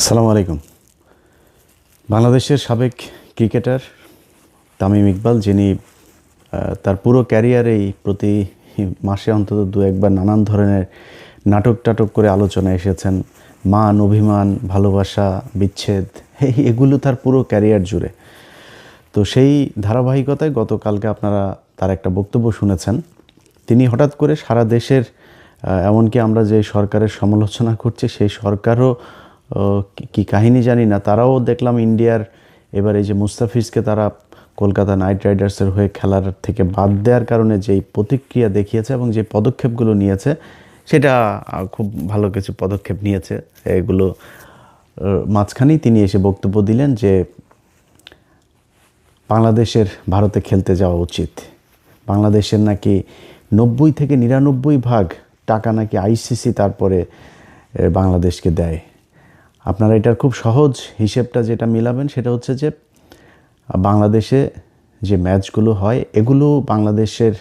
আসসালামু আলাইকুম। বাংলাদেশের সাবেক ক্রিকেটার তামিম ইকবাল, যিনি তার পুরো ক্যারিয়ারেই প্রতি মাসে অন্তত দু একবার নানান ধরনের নাটক টাটক করে আলোচনায় এসেছেন। মান, অভিমান, ভালোবাসা, বিচ্ছেদ, এগুলো তার পুরো ক্যারিয়ার জুড়ে। তো সেই ধারাবাহিকতায় গতকালকে আপনারা তার একটা বক্তব্য শুনেছেন। তিনি হঠাৎ করে সারা দেশের, এমনকি আমরা যে সরকারের সমালোচনা করছি সেই সরকারও কি কাহিনী জানি না, তারাও দেখলাম ইন্ডিয়ার এবার এই যে মুস্তাফিজকে তারা কলকাতা নাইট রাইডার্সের হয়ে খেলার থেকে বাদ দেওয়ার কারণে যেই প্রতিক্রিয়া দেখিয়েছে এবং যে পদক্ষেপগুলো নিয়েছে, সেটা খুব ভালো কিছু পদক্ষেপ নিয়েছে। এগুলো মাঝখানেই তিনি এসে বক্তব্য দিলেন যে বাংলাদেশের ভারতে খেলতে যাওয়া উচিত। বাংলাদেশের নাকি 90 থেকে 99% টাকা নাকি আইসিসি তারপরে বাংলাদেশকে দেয়। আপনারা এটার খুব সহজ হিসেবটা যেটা মিলাবেন সেটা হচ্ছে যে বাংলাদেশে যে ম্যাচগুলো হয় এগুলো বাংলাদেশের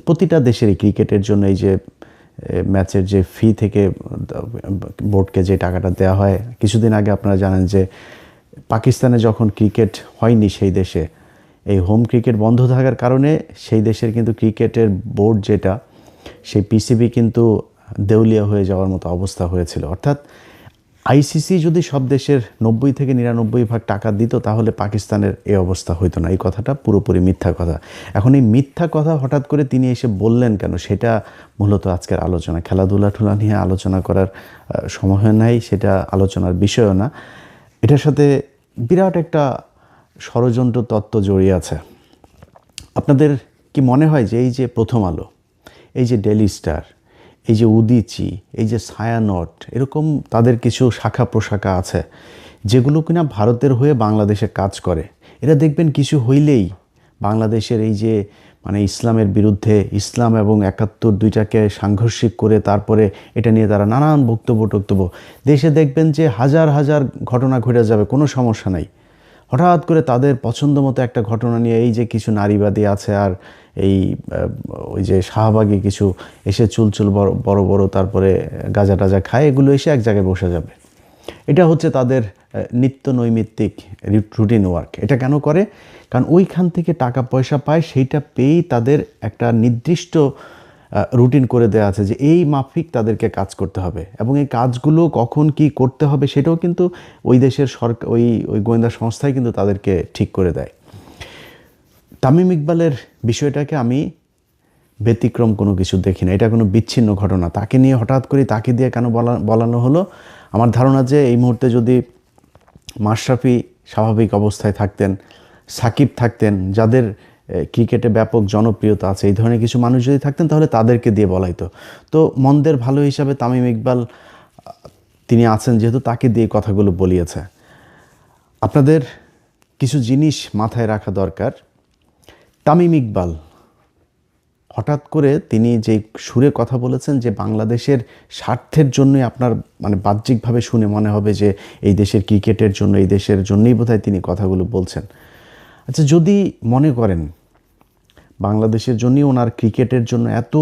প্রতিটা দেশেরই ক্রিকেটের জন্য এই যে ম্যাচের যে ফি থেকে বোর্ডকে যে টাকাটা দেওয়া হয়, কিছুদিন আগে আপনারা জানেন যে পাকিস্তানে যখন ক্রিকেট হয়নি সেই দেশে, এই হোম ক্রিকেট বন্ধ থাকার কারণে সেই দেশের কিন্তু ক্রিকেটের বোর্ড যেটা, সেই পিসিবি কিন্তু দেউলিয়া হয়ে যাওয়ার মতো অবস্থা হয়েছিল। অর্থাৎ আইসিসি যদি সব দেশের 90 থেকে 99% টাকা দিত তাহলে পাকিস্তানের এই অবস্থা হইতো না। এই কথাটা পুরোপুরি মিথ্যা কথা। এখন এই মিথ্যা কথা হঠাৎ করে তিনি এসে বললেন কেন, সেটা মূলত আজকের আলোচনা। খেলাধুলা নিয়ে আলোচনা করার সময় নাই, সেটা আলোচনার বিষয়ও না। এটার সাথে বিরাট একটা ষড়যন্ত্র তত্ত্ব জড়িয়ে আছে। আপনাদের কি মনে হয় যে এই যে প্রথম আলো, এই যে ডেইলি স্টার, এই যে উদীচি, এই যে ছায়ানট, এরকম তাদের কিছু শাখা প্রশাখা আছে যেগুলো কিনা ভারতের হয়ে বাংলাদেশে কাজ করে, এরা দেখবেন কিছু হইলেই বাংলাদেশের এই যে ইসলামের বিরুদ্ধে, ইসলাম এবং ৭১ দুইটাকে সাংঘর্ষিক করে তারপরে এটা নিয়ে তারা নানান বক্তব্য দেশে দেখবেন যে হাজার হাজার ঘটনা ঘটে যাবে, কোনো সমস্যা নাই। হঠাৎ করে তাদের পছন্দ মতো একটা ঘটনা নিয়ে এই যে কিছু নারীবাদী আছে আর এই ওই যে শাহবাগী কিছু এসে চুলচুল বড় বড় তারপরে গাঁজা টাজা খায়, এগুলো এসে এক জায়গায় বসে যাবে। এটা হচ্ছে তাদের নিত্য নৈমিত্তিক রুটিন ওয়ার্ক। এটা কেন করে? কারণ ওইখান থেকে টাকা পয়সা পায়, সেইটা পেয়েই তাদের একটা নির্দিষ্ট রুটিন করে দেওয়া আছে যে এই মাফিক তাদেরকে কাজ করতে হবে, এবং এই কাজগুলো কখন কি করতে হবে সেটাও কিন্তু ওই দেশের সরকার, ওই গোয়েন্দা সংস্থাই কিন্তু তাদেরকে ঠিক করে দেয়। তামিম ইকবালের বিষয়টাকে আমি ব্যতিক্রম কোনো কিছু দেখি না, এটা কোনো বিচ্ছিন্ন ঘটনা। তাকে নিয়ে হঠাৎ করে তাকে দিয়ে কেন বলানো হলো? আমার ধারণা যে এই মুহূর্তে যদি মাশরাফি স্বাভাবিক অবস্থায় থাকতেন, সাকিব থাকতেন, যাদের ক্রিকেটে ব্যাপক জনপ্রিয়তা আছে, এই ধরনের কিছু মানুষ যদি থাকতেন তাহলে তাদেরকে দিয়ে বলাইতো। তো মন্দের ভালো হিসাবে তামিম ইকবাল তিনি আছেন যেহেতু, তাকে দিয়ে কথাগুলো বলিয়েছে। আপনাদের কিছু জিনিস মাথায় রাখা দরকার। তামিম ইকবাল হঠাৎ করে তিনি যে সুরে কথা বলেছেন যে বাংলাদেশের স্বার্থের জন্যই, আপনার বাহ্যিকভাবে শুনে মনে হবে যে এই দেশের ক্রিকেটের জন্য, এই দেশের জন্যই বোধহয় তিনি কথাগুলো বলছেন। আচ্ছা, যদি মনে করেন বাংলাদেশের জন্যই ওনার ক্রিকেটের জন্য এত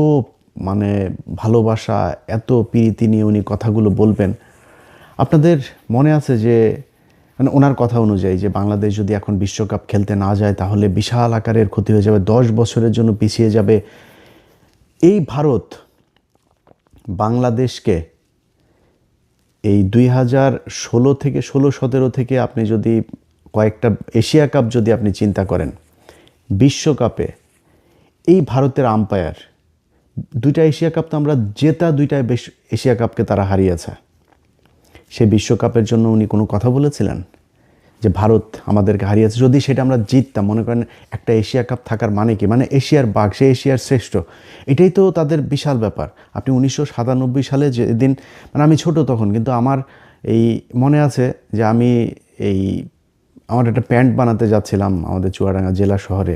ভালোবাসা, এত প্রীতি নিয়ে উনি কথাগুলো বলবেন, আপনাদের মনে আছে যে ওনার কথা অনুযায়ী যে বাংলাদেশ যদি এখন বিশ্বকাপ খেলতে না যায় তাহলে বিশাল আকারের ক্ষতি হয়ে যাবে, 10 বছরের জন্য পিছিয়ে যাবে। এই ভারত বাংলাদেশকে এই 2016 থেকে 17 থেকে আপনি যদি কয়েকটা এশিয়া কাপ যদি আপনি চিন্তা করেন, বিশ্বকাপে এই ভারতের আম্পায়ার, 2টা এশিয়া কাপ তো আমরা জেতা, 2টা এশিয়া কাপকে তারা হারিয়েছে। সে বিশ্বকাপের জন্য উনি কোনো কথা বলেছিলেন যে ভারত আমাদেরকে হারিয়েছে? যদি সেটা আমরা জিততাম, মনে করেন একটা এশিয়া কাপ থাকার মানে কি, এশিয়ার বাঘ, সে এশিয়ার শ্রেষ্ঠ, এটাই তো তাদের বিশাল ব্যাপার। আপনি 1997 সালে যেদিন, আমি ছোট তখন, কিন্তু আমার এই মনে আছে যে আমি আমার একটা প্যান্ট বানাতে যাচ্ছিলাম আমাদের চুয়াডাঙ্গা জেলা শহরে।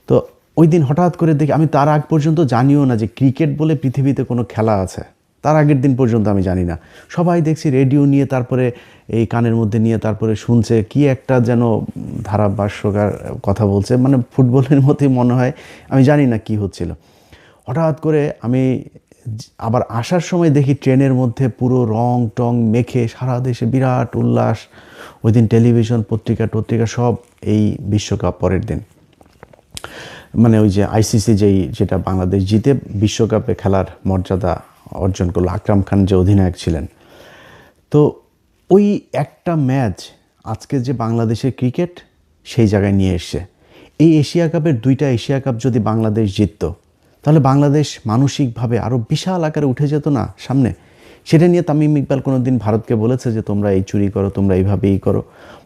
তো ওই দিন হঠাৎ করে দেখি, আমি তার আগ পর্যন্ত জানিও না যে ক্রিকেট বলে পৃথিবীতে কোনো খেলা আছে, তার আগের দিন পর্যন্ত আমি জানি না। সবাই দেখছি রেডিও নিয়ে, তারপরে এই কানের মধ্যে নিয়ে তারপরে শুনছে কি একটা যেন ধারাভাষ্যকার কথা বলছে, ফুটবলের মতোই মনে হয়, আমি জানি না কি হচ্ছিল। হঠাৎ করে আমি আবার আসার সময় দেখি ট্রেনের মধ্যে পুরো রং টং মেখে সারা দেশে বিরাট উল্লাস। ওই দিন টেলিভিশন পত্রিকা সব এই বিশ্বকাপ পরের দিন, মানে ওই যে আইসিসি যেটা বাংলাদেশ জিতে বিশ্বকাপে খেলার মর্যাদা অর্জন করলো, আকরাম খান যে অধিনায়ক ছিলেন। তো ওই একটা ম্যাচ আজকে যে বাংলাদেশের ক্রিকেট সেই জায়গায় নিয়ে এসছে। এই এশিয়া কাপের 2টা এশিয়া কাপ যদি বাংলাদেশ জিতত, তাহলে বাংলাদেশ মানসিকভাবে আরও বিশাল আকারে উঠে যেত না সামনে। সেটা নিয়ে তামিম ইকবাল কোনো দিন ভারতকে বলেছে যে তোমরা এই চুরি করো, তোমরা এইভাবেই করো।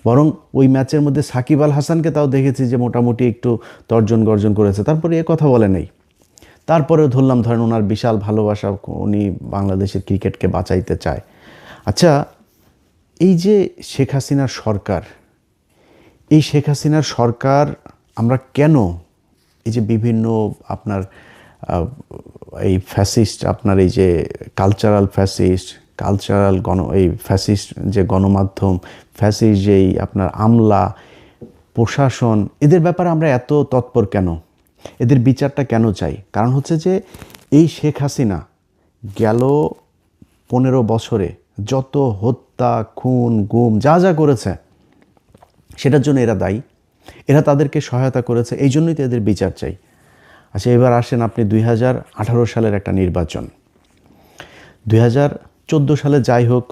বরং ওই ম্যাচের মধ্যে সাকিব আল হাসানকে তাও দেখেছি যে মোটামুটি একটু তর্জন গর্জন করেছে, তারপরে এ কথা বলে নেই। তারপরেও ধরেন ওনার বিশাল ভালোবাসা, উনি বাংলাদেশের ক্রিকেটকে বাঁচাইতে চায়। আচ্ছা, এই যে শেখ হাসিনার সরকার, এই শেখ হাসিনার সরকার আমরা কেন এই যে বিভিন্ন আপনার এই ফ্যাসিস্ট, আপনার এই যে কালচারাল এই ফ্যাসিস্ট যে গণমাধ্যম, ফ্যাসিস্ট যেই আপনার আমলা প্রশাসন, এদের ব্যাপারে আমরা এত তৎপর কেন? এদের বিচারটা কেন চাই? কারণ হচ্ছে যে এই শেখ হাসিনা গেল 15 বছরে যত হত্যা, খুন, গুম যা করেছে সেটার জন্য এরা দায়ী, এরা তাদেরকে সহায়তা করেছে, এই জন্যই তো এদের বিচার চাই। আচ্ছা, এবার আসেন আপনি 2018 সালের একটা নির্বাচন। 2014 সালে যাই হোক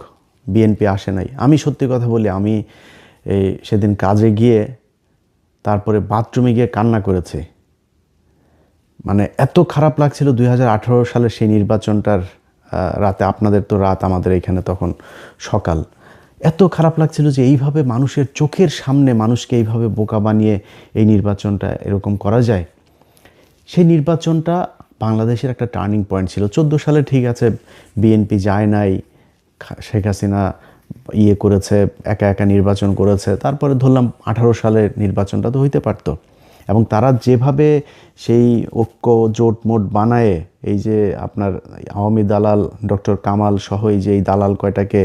বিএনপি আসে নাই। আমি সত্যি কথা বলি, আমি সেদিন কাজে গিয়ে তারপরে বাথরুমে গিয়ে কান্না করেছি। মানে এত খারাপ লাগছিল 2018 সালের সেই নির্বাচনটার রাতে। আপনাদের তো রাত, আমাদের এখানে তখন সকাল। এত খারাপ লাগছিল যে এইভাবে মানুষের চোখের সামনে মানুষকে এইভাবে বোকা বানিয়ে এই নির্বাচনটা এরকম করা যায়। সেই নির্বাচনটা বাংলাদেশের একটা টার্নিং পয়েন্ট ছিল। 14 সালে ঠিক আছে বিএনপি যায় নাই, শেখ হাসিনা করেছে, একা নির্বাচন করেছে। তারপরে ধরলাম 18 সালের নির্বাচনটা তো হইতে পারত। এবং তারা যেভাবে সেই ঐক্য জোট মোট বানায়, এই যে আপনার আওয়ামী দালাল ডক্টর কামাল সহ এই যে এই দালাল কয়টাকে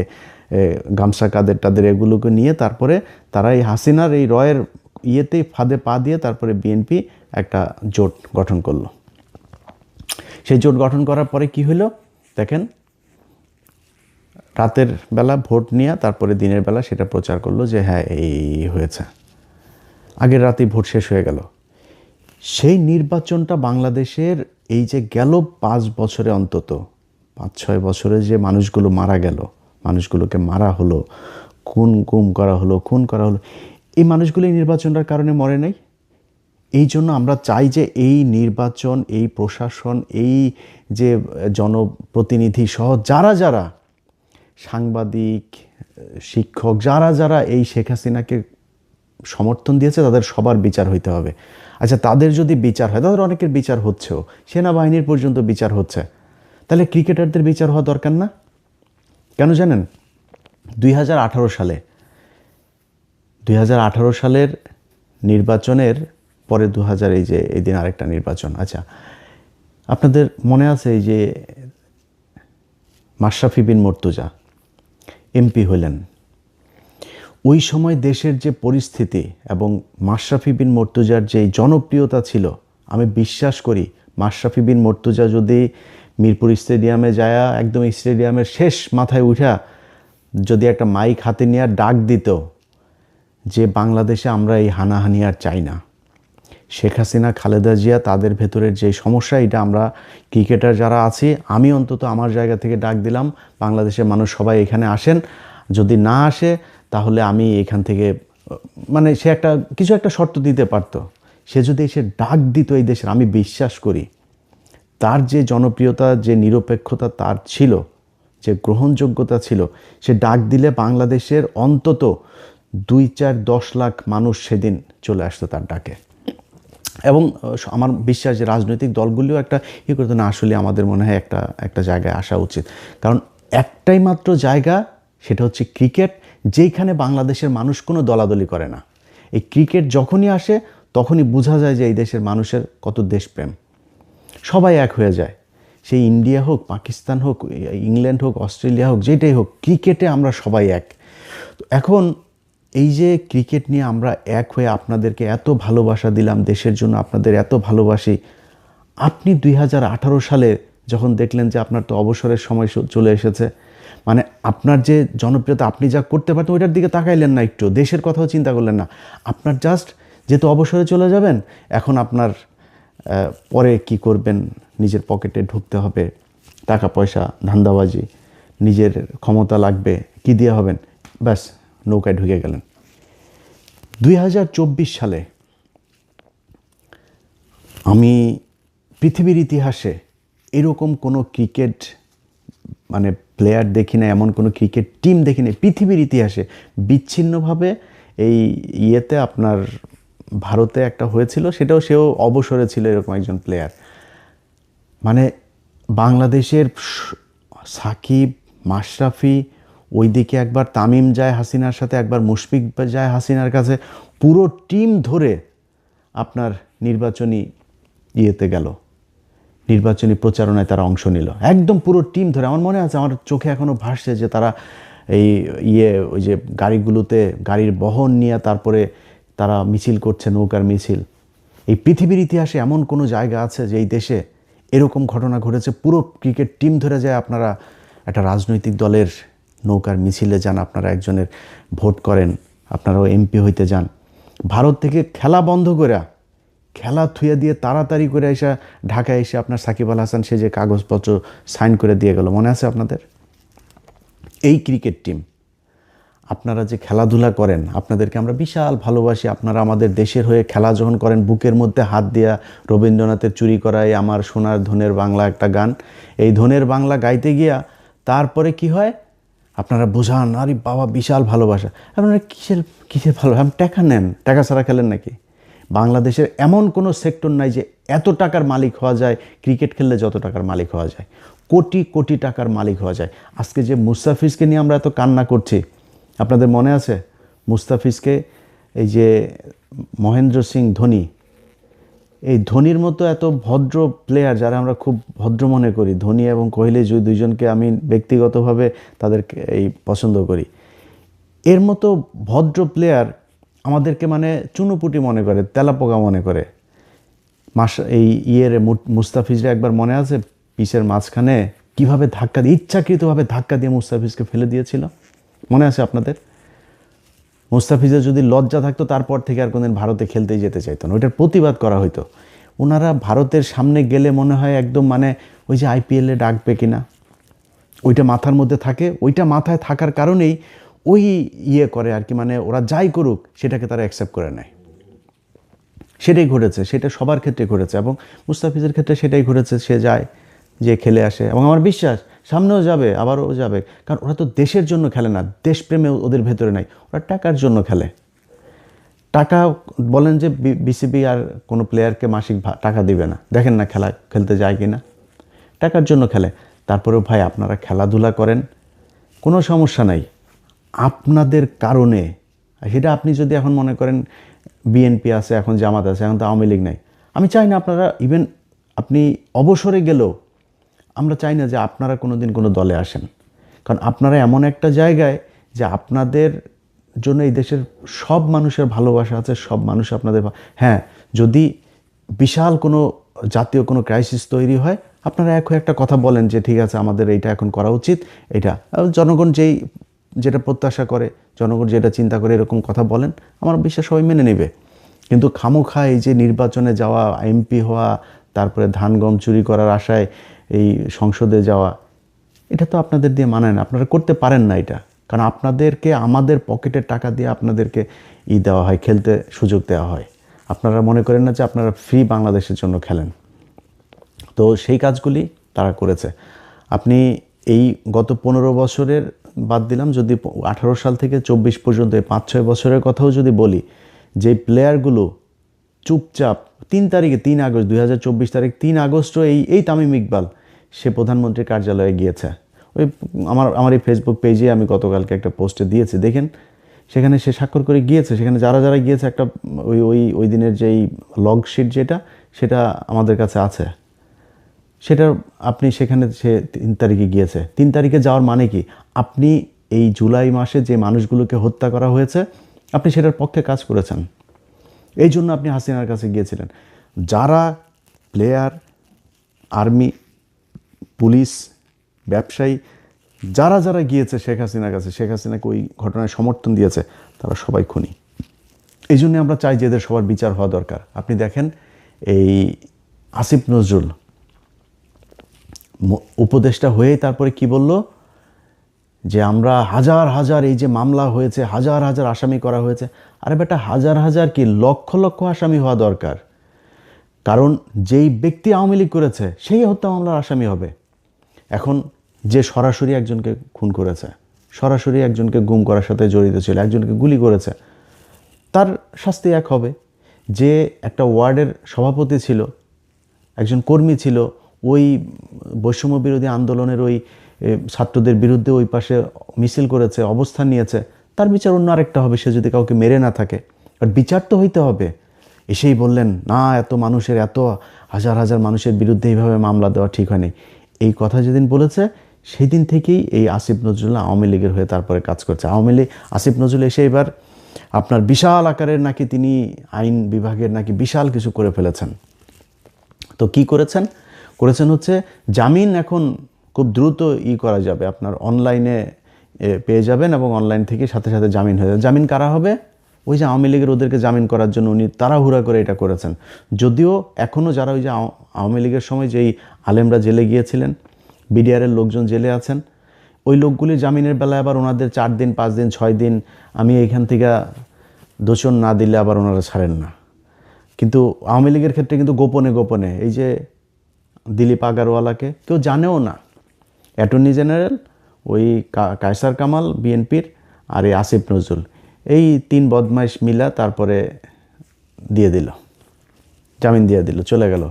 গামছা কাদের টাদের এগুলোকে নিয়ে তারপরে তারা এই হাসিনার এই রয়ের ফাঁদে পা দিয়ে তারপরে বিএনপি একটা জোট গঠন করলো। সেই জোট গঠন করার পরে কি হলো দেখেন, রাতের বেলা ভোট নিয়ে তারপরে দিনের বেলা সেটা প্রচার করলো যে হ্যাঁ এই হয়েছে, আগের রাতেই ভোট শেষ হয়ে গেল। সেই নির্বাচনটা বাংলাদেশের এই যে গেল 5 বছরে, অন্তত 5-6 বছরে যে মানুষগুলো মারা গেল, মানুষগুলোকে মারা হলো, খুন করা হলো, এই মানুষগুলো এই নির্বাচনটার কারণে মরে নাই। এই জন্য আমরা চাই যে এই নির্বাচন, এই প্রশাসন, এই যে জনপ্রতিনিধি সহ যারা সাংবাদিক, শিক্ষক, যারা এই শেখ হাসিনাকে সমর্থন দিয়েছে তাদের সবার বিচার হইতে হবে। আচ্ছা, তাদের যদি বিচার হয়, তাদের অনেকের বিচার হচ্ছেও, সেনাবাহিনীর পর্যন্ত বিচার হচ্ছে, তাহলে ক্রিকেটারদের বিচার হওয়া দরকার না? কেন জানেন? 2018 সালের নির্বাচনের পরে এই দিন আরেকটা নির্বাচন। আচ্ছা, আপনাদের মনে আছে এই যে মাশরাফি বিন মুর্তজা এমপি হলেন, ওই সময় দেশের যে পরিস্থিতি এবং মাশরাফি বিন মুর্তজার যে জনপ্রিয়তা ছিল, আমি বিশ্বাস করি মাশরাফি বিন মুর্তজা যদি মিরপুর স্টেডিয়ামে যায়, একদম স্টেডিয়ামের শেষ মাথায় উঠা যদি একটা মাইক হাতে নিয়ে ডাক দিত যে বাংলাদেশে আমরা এই হানাহানি আর চাই না, শেখ হাসিনা, খালেদা জিয়া, তাদের ভেতরের যে সমস্যা, এটা আমরা ক্রিকেটার যারা আছি, আমি অন্তত আমার জায়গা থেকে ডাক দিলাম, বাংলাদেশের মানুষ সবাই এখানে আসেন, যদি না আসে তাহলে আমি এখান থেকে, মানে সে কিছু একটা শর্ত দিতে পারতো। সে যদি এসে ডাক দিত এই দেশের, আমি বিশ্বাস করি তার যে জনপ্রিয়তা, যে নিরপেক্ষতা তার ছিল, যে গ্রহণযোগ্যতা ছিল, সে ডাক দিলে বাংলাদেশের অন্তত 2-4-10 লাখ মানুষ সেদিন চলে আসতো তার ডাকে। এবং আমার বিশ্বাস যে রাজনৈতিক দলগুলিও একটা করতো না, আসলে আমাদের মনে হয় একটা জায়গায় আসা উচিত। কারণ একটাই মাত্র জায়গা, সেটা হচ্ছে ক্রিকেট, যেইখানে বাংলাদেশের মানুষ কোনো দলাদলি করে না। এই ক্রিকেট যখনই আসে তখনই বোঝা যায় যে এই দেশের মানুষের কত দেশপ্রেম, সবাই এক হয়ে যায়। সেই ইন্ডিয়া হোক, পাকিস্তান হোক, ইংল্যান্ড হোক, অস্ট্রেলিয়া হোক, যেটাই হোক, ক্রিকেটে আমরা সবাই এক। এখন এই যে ক্রিকেট নিয়ে আমরা এক হয়ে আপনাদেরকে এত ভালোবাসা দিলাম, দেশের জন্য আপনাদের এত ভালোবাসি, আপনি 2018 সালে যখন দেখলেন যে আপনার তো অবসরের সময় চলে এসেছে, মানে আপনার যে জনপ্রিয়তা, আপনি যা করতে পারতেন ওইটার দিকে তাকাইলেন না, একটু দেশের কথাও চিন্তা করলেন না। আপনার জাস্ট যেহেতু অবসরে চলে যাবেন, এখন আপনার পরে কি করবেন, নিজের পকেটে ঢুকতে হবে, টাকা পয়সা, ধান্দাবাজি, নিজের ক্ষমতা লাগবে, কি দিয়ে হবেন, ব্যাস নৌকায় ঢুকে গেলেন। 2024 সালে আমি পৃথিবীর ইতিহাসে এরকম কোনো ক্রিকেট মানে প্লেয়ার দেখি না, এমন কোনো ক্রিকেট টিম দেখি না পৃথিবীর ইতিহাসে। বিচ্ছিন্নভাবে এই ইয়েতে আপনার ভারতে একটা হয়েছিল, সেও অবসরে ছিল এরকম একজন প্লেয়ার। মানে বাংলাদেশের সাকিব, মাশরাফি, ওইদিকে একবার তামিম যায় হাসিনার সাথে, একবার মুশফিক যায় হাসিনার কাছে, পুরো টিম ধরে আপনার নির্বাচনী ইয়েতে গেল, নির্বাচনী প্রচারণায় তারা অংশ নিল, একদম পুরো টিম ধরে। আমার মনে আছে, আমার চোখে এখনও ভাসছে যে তারা এই ওই যে গাড়িগুলোতে, গাড়ির বহন নিয়ে তারপরে তারা মিছিল করছে, নৌকার মিছিল। এই পৃথিবীর ইতিহাসে এমন কোনো জায়গা আছে যে এই দেশে এরকম ঘটনা ঘটেছে, পুরো ক্রিকেট টিম ধরে যায়, আপনারা একটা রাজনৈতিক দলের নৌকার মিছিলে যান, আপনারা একজনের ভোট করেন, আপনারাও এমপি হইতে যান, ভারত থেকে খেলা বন্ধ করে, খেলা থুয়ে দিয়ে তাড়াতাড়ি করে এসে ঢাকায় এসে আপনার সাকিব আল হাসান সে যে কাগজপত্র সাইন করে দিয়ে গেল, মনে আছে আপনাদের? এই ক্রিকেট টিম, আপনারা যে খেলাধুলা করেন, আপনাদেরকে আমরা বিশাল ভালোবাসি। আপনারা আমাদের দেশের হয়ে খেলা যখন করেন, বুকের মধ্যে হাত দিয়া রবীন্দ্রনাথের চুরি করায় আমার সোনার ধনের বাংলা একটা গান, এই ধনের বাংলা গাইতে গিয়া তারপরে কি হয়, আপনারা বোঝান, আরে বাবা বিশাল ভালোবাসা। আপনারা কিসের ভালোবাসা? আপনি টাকা নেন, টাকা ছাড়া খেলেন নাকি? বাংলাদেশের এমন কোনো সেক্টর নাই যে এত টাকার মালিক হওয়া যায়, ক্রিকেট খেললে যত টাকার মালিক হওয়া যায়, কোটি কোটি টাকার মালিক হওয়া যায়। আজকে যে মুস্তাফিজকে নিয়ে আমরা এত কান্না করছি, আপনাদের মনে আছে? মুস্তাফিজকে এই যে মহেন্দ্র সিং ধোনি, এই ধোনির মতো এত ভদ্র প্লেয়ার, যারা আমরা খুব ভদ্র মনে করি, ধোনি এবং কোহলি দুইজনকে আমি ব্যক্তিগতভাবে তাদেরকে এই পছন্দ করি, এর মতো ভদ্র প্লেয়ার আমাদেরকে মানে চুনোপুটি মনে করে, তেলাপোকা মনে করে। এই মুস্তাফিজরা একবার মনে আছে পিচের মাঝখানে কীভাবে ধাক্কা দিয়ে, ইচ্ছাকৃতভাবে ধাক্কা দিয়ে মুস্তাফিজকে ফেলে দিয়েছিল, মনে আছে আপনাদের? মুস্তাফিজের যদি লজ্জা থাকতো, তারপর থেকে আর কোনদিন ভারতে খেলতেই যেতে চাইতো না, ওইটার প্রতিবাদ করা হইতো। ওনারা ভারতের সামনে গেলে মনে হয় একদম মানে ওই যে আইপিএলে ডাকবে কিনা ওইটা মাথার মধ্যে থাকে, ওইটা মাথায় থাকার কারণেই ওই করে আর কি, মানে ওরা যাই করুক সেটাকে তারা অ্যাকসেপ্ট করে নেয়। সেটাই ঘটেছে, সেটা সবার ক্ষেত্রে ঘটেছে, এবং মুস্তাফিজের ক্ষেত্রে সেটাই ঘটেছে। সে যায়, যে খেলে আসে, এবং আমার বিশ্বাস সামনেও যাবে, আবারও যাবে, কারণ ওরা তো দেশের জন্য খেলে না, দেশপ্রেমে ওদের ভেতরে নাই, ওরা টাকার জন্য খেলে। টাকা বলেন যে বিসিবি আর কোনো প্লেয়ারকে মাসিক টাকা দিবে না, দেখেন না খেলা খেলতে যায় কি না, টাকার জন্য খেলে। তারপরেও ভাই আপনারা খেলাধুলা করেন, কোনো সমস্যা নাই, আপনাদের কারণে। সেটা আপনি যদি এখন মনে করেন বিএনপি আছে, এখন জামাত আছে, এখন তো আওয়ামী লীগ নাই, আমি চাই না আপনারা, ইভেন আপনি অবসরে গেলেও আমরা চাই না যে আপনারা কোনো দিন কোনো দলে আসেন, কারণ আপনারা এমন একটা জায়গায় যে আপনাদের জন্য এই দেশের সব মানুষের ভালোবাসা আছে, সব মানুষ আপনাদের। হ্যাঁ, যদি বিশাল কোনো জাতীয় কোনো ক্রাইসিস তৈরি হয়, আপনারা একটা কথা বলেন যে ঠিক আছে আমাদের এইটা এখন করা উচিত, এটা জনগণ যেটা প্রত্যাশা করে, জনগণ যেটা চিন্তা করে, এরকম কথা বলেন, আমার বিশ্বাস সবাই মেনে নেবে। কিন্তু খামোখা এই যে নির্বাচনে যাওয়া, এমপি হওয়া, তারপরে ধান গম চুরি করার আশায় এই সংসদে যাওয়া, এটা তো আপনাদের দিয়ে মানায় না, আপনারা করতে পারেন না এটা, কারণ আপনাদেরকে আমাদের পকেটের টাকা দিয়ে আপনাদেরকে দেওয়া হয়, খেলতে সুযোগ দেওয়া হয়। আপনারা মনে করেন না যে আপনারা ফ্রি বাংলাদেশের জন্য খেলেন। তো সেই কাজগুলি তারা করেছে। আপনি এই গত 15 বছরের বাদ দিলাম, যদি 18 সাল থেকে 24 পর্যন্ত এই 5-6 বছরের কথাও যদি বলি, যে প্লেয়ারগুলো চুপচাপ 3 আগস্ট 2024 তারিখ 3 আগস্টও এই তামিম ইকবাল সে প্রধানমন্ত্রীর কার্যালয়ে গিয়েছে। ওই আমার এই ফেসবুক পেজে আমি গতকালকে একটা পোস্টে দিয়েছি, দেখেন সেখানে সে স্বাক্ষর করে গিয়েছে। সেখানে যারা যারা গিয়েছে একটা ওই দিনের যেই লগ শিট সেটা আমাদের কাছে আছে, সেটা আপনি সেখানে সে 3 তারিখে গিয়েছে। 3 তারিখে যাওয়ার মানে কি, আপনি এই জুলাই মাসে যে মানুষগুলোকে হত্যা করা হয়েছে আপনি সেটার পক্ষে কাজ করেছেন, এই জন্য আপনি হাসিনার কাছে গিয়েছিলেন। যারা প্লেয়ার, আর্মি, পুলিশ, ব্যবসায়ী, যারা যারা গিয়েছে শেখ হাসিনার কাছে, শেখ হাসিনাকে ওই ঘটনায় সমর্থন দিয়েছে, তারা সবাই খুনি। এই জন্যে আমরা চাই যে এদের সবার বিচার হওয়া দরকার। আপনি দেখেন এই আসিফ নজরুল উপদেষ্টা হয়েই তারপরে কি বলল, যে আমরা হাজার হাজার এই যে মামলা হয়েছে, হাজার হাজার আসামি করা হয়েছে। আরে বেটা, হাজার হাজার কি, লক্ষ লক্ষ আসামি হওয়া দরকার। কারণ যেই ব্যক্তি আওয়ামী লীগ করেছে সেই হত্যা মামলার আসামি হবে। এখন যে সরাসরি একজনকে খুন করেছে, সরাসরি একজনকে গুম করার সাথে জড়িত ছিল, একজনকে গুলি করেছে, তার শাস্তি এক হবে। যে একটা ওয়ার্ডের সভাপতি ছিল, একজন কর্মী ছিল, ওই বৈষম্য বিরোধী আন্দোলনের ওই ছাত্রদের বিরুদ্ধে ওই পাশে মিছিল করেছে, অবস্থান নিয়েছে, তার বিচার অন্য আরেকটা হবে, সে যদি কাউকে মেরে না থাকে। বাট বিচার তো হইতে হবে। এসেই বললেন না, এত মানুষের, এত হাজার হাজার মানুষের বিরুদ্ধে এইভাবে মামলা দেওয়া ঠিক হয়নি, এই কথা যেদিন বলেছে সেই দিন থেকেই এই আসিফ নজরুল আওয়ামী লীগের হয়ে তারপরে কাজ করছে। আওয়ামী লীগ, আসিফ নজরুল এসে এবার আপনার বিশাল আকারের নাকি তিনি আইন বিভাগের নাকি বিশাল কিছু করে ফেলেছেন। তো কি করেছেন হচ্ছে জামিন এখন খুব দ্রুত করা যাবে, আপনার অনলাইনে পেয়ে যাবেন এবং অনলাইন থেকে সাথে সাথে জামিন হয়ে যাবে। জামিন কারা হবে? ওই যে আওয়ামী লীগের ওদেরকে জামিন করার জন্য উনি তাড়াহুড়া করে এটা করেছেন। যদিও এখনও যারা ওই যে আওয়ামী লীগের সময় যেই আলেমরা জেলে গিয়েছিলেন, বিডিআরের লোকজন জেলে আছেন, ওই লোকগুলির জামিনের বেলায় আবার ওনাদের 4 দিন 5 দিন 6 দিন আমি এইখান থেকে দোষণ না দিলে আবার ওনারা ছাড়েন না। কিন্তু আওয়ামী লীগের ক্ষেত্রে কিন্তু গোপনে গোপনে, এই যে দিলীপ আগারওয়ালাকে কেউ জানেও না, অ্যাটর্নি জেনারেল, ওই কায়সার কামাল বিএনপির, আর এই আসিফ নজরুল, এই 3 বদমাইশ মিলা তারপরে দিয়ে দিল, জামিন দিয়ে দিল, চলে গেল।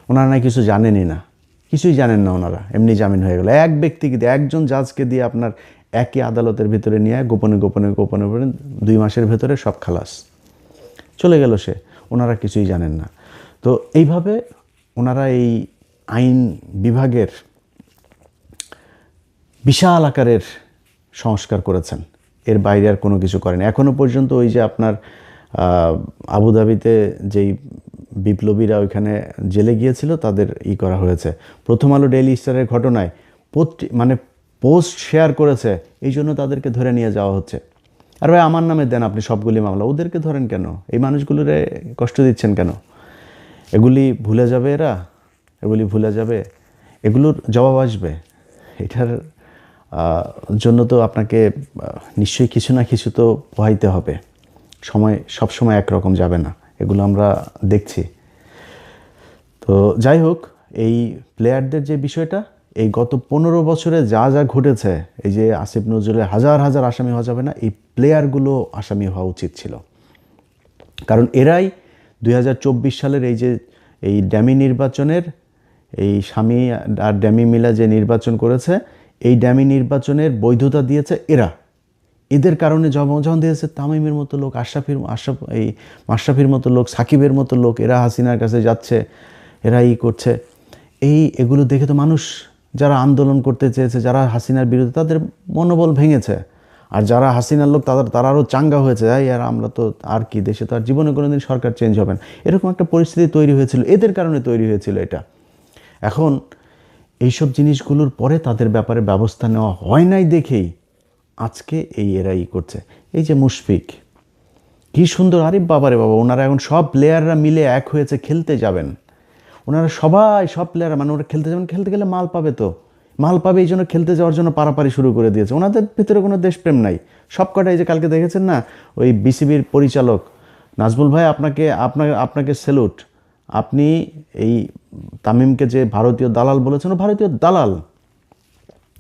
ওনারা না কিছু জানেনই না, কিছুই জানেন না ওনারা, এমনি জামিন হয়ে গেল। এক ব্যক্তিকে দিয়ে, একজন জাজকে দিয়ে আপনার একই আদালতের ভিতরে নিয়ে গোপনে গোপনে গোপনে গোপনে 2 মাসের ভেতরে সব খালাস, চলে গেল সে। ওনারা কিছুই জানেন না। তো এইভাবে ওনারা এই আইন বিভাগের বিশাল আকারের সংস্কার করেছেন, এর বাইরে আর কোনো কিছু করেন। এখনও পর্যন্ত ওই যে আপনার আবুধাবিতে যেই বিপ্লবীরা ওইখানে জেলে গিয়েছিল তাদের করা হয়েছে। প্রথম আলো ডেইলি স্টারের ঘটনায় মানে পোস্ট শেয়ার করেছে, এই জন্য তাদেরকে ধরে নিয়ে যাওয়া হচ্ছে। আর ভাই আমার নামে দেন আপনি সবগুলি মামলা, ওদেরকে ধরেন কেন? এই মানুষগুলোরে কষ্ট দিচ্ছেন কেন? এগুলি ভুলে যাবে এরা, এগুলি ভুলে যাবে, এগুলোর জবাব আসবে। এটার জন্য তো আপনাকে নিশ্চয়ই কিছু না কিছু তো পোহাইতে হবে। সময় সব সময় একরকম যাবে না, এগুলো আমরা দেখছি। তো যাই হোক, এই প্লেয়ারদের যে বিষয়টা, এই গত 15 বছরে যা যা ঘটেছে, এই যে আসিফ নজরুলের হাজার হাজার আসামি হওয়া যাবে না, এই প্লেয়ারগুলো আসামি হওয়া উচিত ছিল। কারণ এরাই 2024 সালের এই যে এই ড্যামি নির্বাচনের, এই স্বামী আর ড্যামি মিলা যে নির্বাচন করেছে, এই ড্যামি নির্বাচনের বৈধতা দিয়েছে এরা। এদের কারণে যখন দিয়েছে তামিমের মতো লোক, মাশরাফির মতো লোক, সাকিবের মতো লোক, এরা হাসিনার কাছে যাচ্ছে, এরা করছে। এগুলো দেখে তো মানুষ যারা আন্দোলন করতে চেয়েছে, যারা হাসিনার বিরুদ্ধে, তাদের মনোবল ভেঙেছে। আর যারা হাসিনার লোক তারা আরও চাঙ্গা হয়েছে, আর আমরা তো আর কি, দেশে তো আর জীবনে কোনোদিন সরকার চেঞ্জ হবে না, এরকম একটা পরিস্থিতি তৈরি হয়েছিল, এদের কারণে তৈরি হয়েছিল এটা। এখন এইসব জিনিসগুলোর পরে তাদের ব্যাপারে ব্যবস্থা নেওয়া হয় নাই দেখেই আজকে এরাই করছে। এই যে মুশফিক, কি সুন্দর, আরে বাবারে বাবা, ওনারা এখন সব প্লেয়াররা মিলে এক হয়েছে, খেলতে যাবেন। ওনারা সব প্লেয়াররা, মানে ওরা খেলতে যাবেন, খেলতে গেলে মাল পাবে, তো মাল পাবে, এই জন্য খেলতে যাওয়ার জন্য পারাপারি শুরু করে দিয়েছে। ওনাদের ভিতরে কোনো দেশপ্রেম নাই। সব কটাই যে কালকে দেখেছেন না, ওই বিসিবির পরিচালক নাজমুল ভাই, আপনাকে স্যালুট। আপনি এই তামিমকে যে ভারতীয় দালাল বলেছেন, ও ভারতীয় দালাল,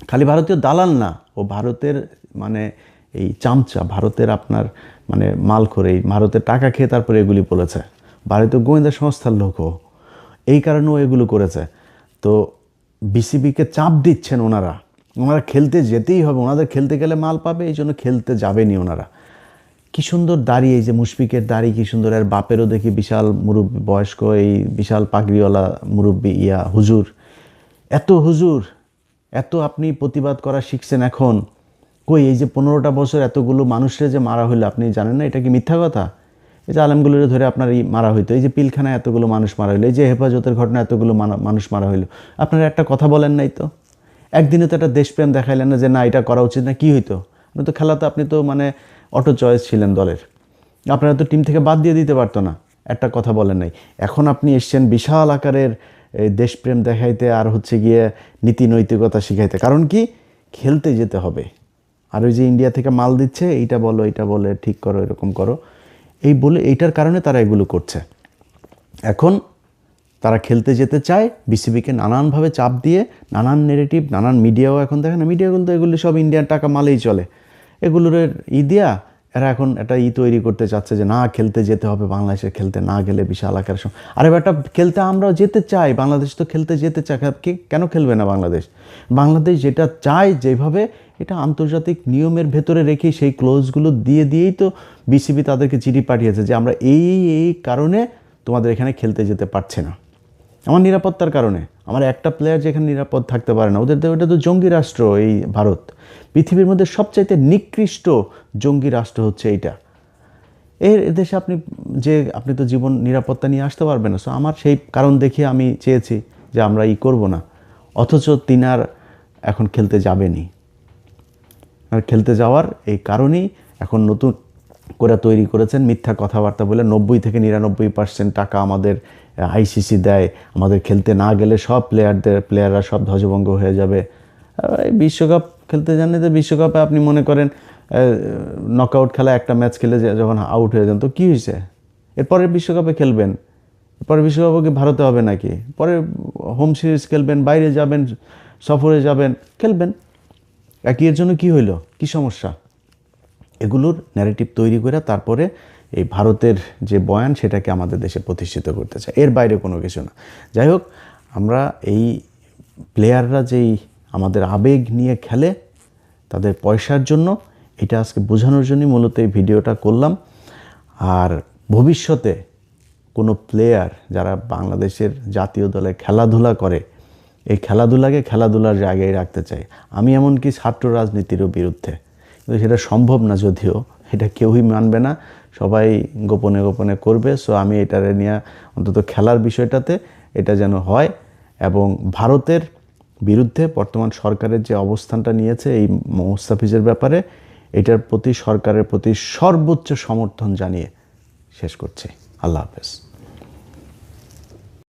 খালি ভারতীয় দালাল না, ও ভারতের মানে এই চামচা, ভারতের আপনার মানে মাল করে, এই ভারতের টাকা খেয়ে তারপরে এগুলি বলেছে। ভারতীয় গোয়েন্দা সংস্থার লোকও, এই কারণে ও এগুলো করেছে। তো বিসিবিকে চাপ দিচ্ছেন ওনারা খেলতে যেতেই হবে, ওনাদের খেলতে গেলে মাল পাবে, এই জন্য খেলতে যাবেনি ওনারা। কি সুন্দর দাড়ি, এই যে মুশফিকের দাড়ি কি সুন্দর, আর বাপেরও দেখি বিশাল মুরব্বী, বয়স্ক, এই বিশাল পাগড়িওয়ালা মুরব্বী, হুজুর, এত আপনি প্রতিবাদ করা শিখছেন এখন। কই এই যে 15টা বছর এতগুলো মানুষের যে মারা হইলো, আপনি জানেন না এটা কি মিথ্যা কথা? এই যে আলেমগুলোরে ধরে আপনার মারা হইতো, এই যে পিলখানায় এতগুলো মানুষ মারা হইলো, এই যে হেফাজতের ঘটনা এতগুলো মানুষ মারা হইলো, আপনারা একটা কথা বলেন নাই তো। একদিনে তো একটা দেশপ্রেম দেখাইলেন না যে না এটা করা উচিত না, কি হইতো? আপনি তো খেলাতে আপনি তো মানে অটো চয়েস ছিলেন দলের, আপনারা তো টিম থেকে বাদ দিয়ে দিতে পারতো না, একটা কথা বলেন নাই। এখন আপনি এসছেন বিশাল আকারের এই দেশপ্রেম দেখাইতে আর হচ্ছে গিয়ে নীতি নৈতিকতা শিখাইতে। কারণ কি, খেলতে যেতে হবে। আর ওই যে ইন্ডিয়া থেকে মাল দিচ্ছে, এইটা বলো এইটা বলে ঠিক করো এরকম করো, এই বলে এইটার কারণে তারা এগুলো করছে। এখন তারা খেলতে যেতে চায়, বিসিবিকে নানানভাবে চাপ দিয়ে, নানান নেগেটিভ, নানান মিডিয়াও এখন দেখেন না, মিডিয়াগুলো তো এগুলো সব ইন্ডিয়ান টাকা মালেই চলে, এগুলোর দিয়া এরা এখন একটা তৈরি করতে চাচ্ছে যে না খেলতে যেতে হবে, বাংলাদেশে খেলতে না গেলে বিশাল আকার। আরে বেটা, খেলতে আমরাও যেতে চাই, বাংলাদেশ তো খেলতে যেতে চায়, কেন খেলবে না বাংলাদেশ? বাংলাদেশ যেটা চায় যেভাবে, এটা আন্তর্জাতিক নিয়মের ভেতরে রেখে সেই ক্লোজগুলো দিয়েই তো বিসিবি তাদেরকে চিঠি পাঠিয়েছে যে আমরা এই কারণে তোমাদের এখানে খেলতে যেতে পারছে না, আমার নিরাপত্তার কারণে। আমার একটা প্লেয়ার যেখানে নিরাপদ থাকতে পারে না, ওটা তো জঙ্গি রাষ্ট্র এই ভারত, পৃথিবীর মধ্যে সবচাইতে নিকৃষ্ট জঙ্গি রাষ্ট্র হচ্ছে এইটা। এর দেশে আপনি তো জীবন নিরাপত্তা নিয়ে আসতে পারবেন না। সো আমার সেই কারণ দেখিয়ে আমি চেয়েছি যে আমরা করব না, অথচ তিনার এখন খেলতে যাবেনি। আর খেলতে যাওয়ার এই কারণেই এখন নতুন করে তৈরি করেছেন মিথ্যা কথাবার্তা বলে 90 থেকে 99% টাকা আমাদের আইসিসি দেয়, আমাদের খেলতে না গেলে সব প্লেয়াররা সব ধ্বজভঙ্গ হয়ে যাবে। এই বিশ্বকাপ খেলতে জানেন তো, বিশ্বকাপে আপনি মনে করেন নকআউট খেলা একটা ম্যাচ খেলে যখন আউট হয়ে যান তো কী হয়েছে? এরপরের বিশ্বকাপে খেলবেন, পরে বিশ্বকাপে কি ভারতে হবে নাকি? পরে হোম সিরিজ খেলবেন, বাইরে যাবেন, সফরে যাবেন, খেলবেন। এর জন্য কি হইলো, কি সমস্যা? এগুলোর ন্যারেটিভ তৈরি করে তারপরে এই ভারতের যে বয়ান সেটাকে আমাদের দেশে প্রতিষ্ঠিত করতে চায়, এর বাইরে কোনো কিছু না। যাই হোক, আমরা এই প্লেয়াররা যেই আমাদের আবেগ নিয়ে খেলে তাদের পয়সার জন্য, এটা আজকে বোঝানোর জন্যই মূলত এই ভিডিওটা করলাম। আর ভবিষ্যতে কোনো প্লেয়ার যারা বাংলাদেশের জাতীয় দলে খেলাধুলা করে, এই খেলাধুলাকে খেলাধুলার জায়গায় রাখতে চাই। আমি এমনকি ছাত্র রাজনীতিরও বিরুদ্ধে, কিন্তু সেটা সম্ভব না, যদিও এটা কেউই মানবে না, সবাই গোপনে গোপনে করবে। সো আমি এটারে নিয়ে অন্তত খেলার বিষয়টাতে এটা যেন হয়। এবং ভারতের বিরুদ্ধে বর্তমান সরকারের যে অবস্থানটা নিয়েছে এই মুস্তাফিজের ব্যাপারে, এটার প্রতি সরকারের প্রতি সর্বোচ্চ সমর্থন জানিয়ে শেষ করছি। আল্লাহ হাফেজ।